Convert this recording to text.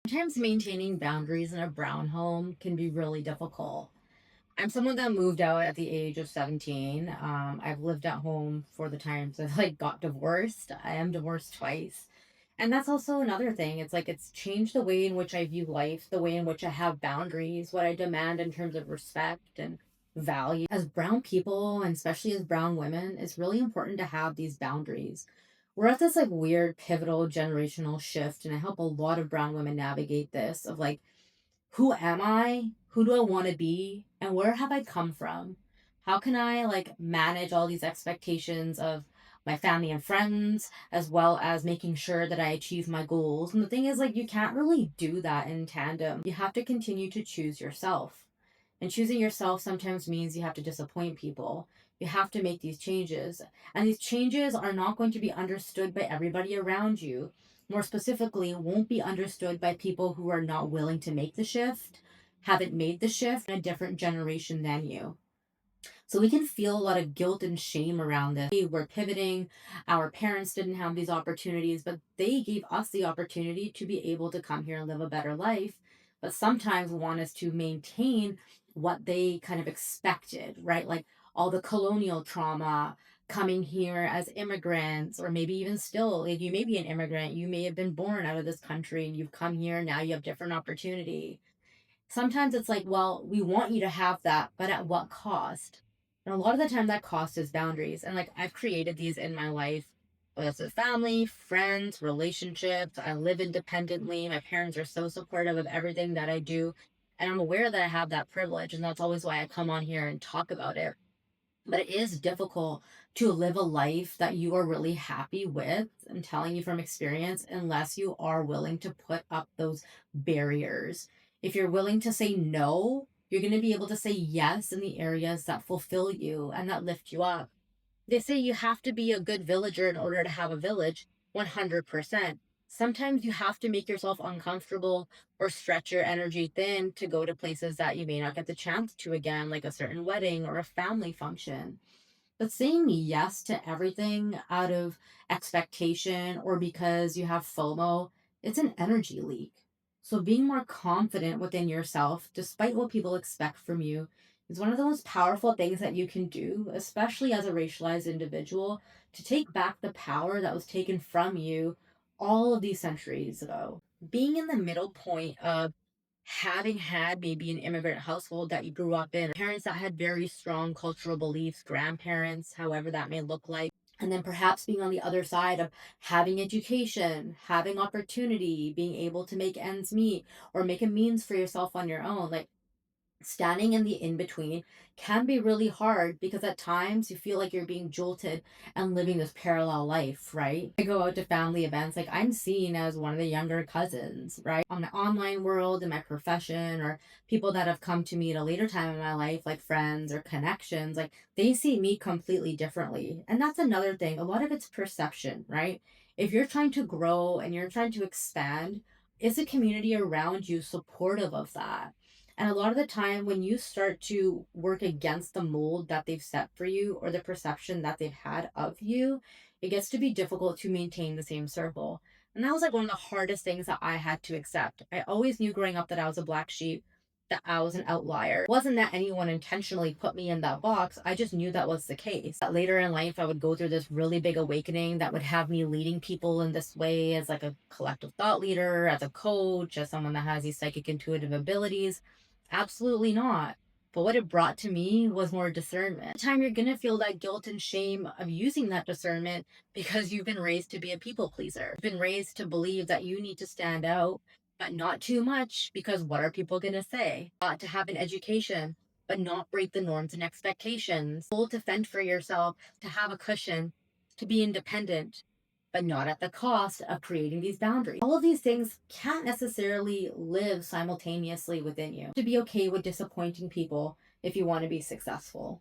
Sometimes maintaining boundaries in a brown home can be really difficult. I'm someone that moved out at the age of 17. I've lived at home for the times I've got divorced. I am divorced twice. And that's also another thing. It's like it's changed the way in which I view life, the way in which I have boundaries, what I demand in terms of respect and value. As brown people, and especially as brown women, it's really important to have these boundaries. We're at this weird pivotal generational shift, and I help a lot of brown women navigate this of who am I? Who do I want to be? And where have I come from? How can I manage all these expectations of my family and friends, as well as making sure that I achieve my goals? And the thing is, you can't really do that in tandem. You have to continue to choose yourself. And choosing yourself sometimes means you have to disappoint people. You have to make these changes. And these changes are not going to be understood by everybody around you. More specifically, won't be understood by people who are not willing to make the shift, haven't made the shift in a different generation than you. So we can feel a lot of guilt and shame around this. We're pivoting. Our parents didn't have these opportunities, but they gave us the opportunity to be able to come here and live a better life. But sometimes want us to maintain what they kind of expected, right? Like all the colonial trauma, coming here as immigrants, or maybe even still, like you may be an immigrant, you may have been born out of this country and you've come here, now you have different opportunity. Sometimes it's like, well, we want you to have that, but at what cost? And a lot of the time, that cost is boundaries. And I've created these in my life, whether it's with family, friends, relationships. I live independently. My parents are so supportive of everything that I do. And I'm aware that I have that privilege. And that's always why I come on here and talk about it. But it is difficult to live a life that you are really happy with. I'm telling you from experience, unless you are willing to put up those barriers. If you're willing to say no, you're going to be able to say yes in the areas that fulfill you and that lift you up. They say you have to be a good villager in order to have a village. 100%. Sometimes you have to make yourself uncomfortable or stretch your energy thin to go to places that you may not get the chance to again, like a certain wedding or a family function. But saying yes to everything out of expectation or because you have FOMO, it's an energy leak. So being more confident within yourself, despite what people expect from you, is one of the most powerful things that you can do, especially as a racialized individual, to take back the power that was taken from you all of these centuries ago. Being in the middle point of having had maybe an immigrant household that you grew up in, parents that had very strong cultural beliefs, grandparents, however that may look like, and then perhaps being on the other side of having education, having opportunity, being able to make ends meet or make a means for yourself on your own. Standing in the in between can be really hard because at times you feel like you're being jolted and living this parallel life, right? I go out to family events, I'm seen as one of the younger cousins, right? On the online world, in my profession, or people that have come to me at a later time in my life, like friends or connections, they see me completely differently. And that's another thing. A lot of it's perception, right? If you're trying to grow and you're trying to expand, is the community around you supportive of that? And a lot of the time, when you start to work against the mold that they've set for you or the perception that they've had of you, it gets to be difficult to maintain the same circle. And that was one of the hardest things that I had to accept. I always knew growing up that I was a black sheep, that I was an outlier. It wasn't that anyone intentionally put me in that box. I just knew that was the case. That later in life, I would go through this really big awakening that would have me leading people in this way as a collective thought leader, as a coach, as someone that has these psychic intuitive abilities. Absolutely not. But what it brought to me was more discernment. The time you're going to feel that guilt and shame of using that discernment because you've been raised to be a people pleaser. You've been raised to believe that you need to stand out, but not too much because what are people going to say? To have an education, but not break the norms and expectations. To fend for yourself, to have a cushion, to be independent, but not at the cost of creating these boundaries. All of these things can't necessarily live simultaneously within you. To be okay with disappointing people if you want to be successful.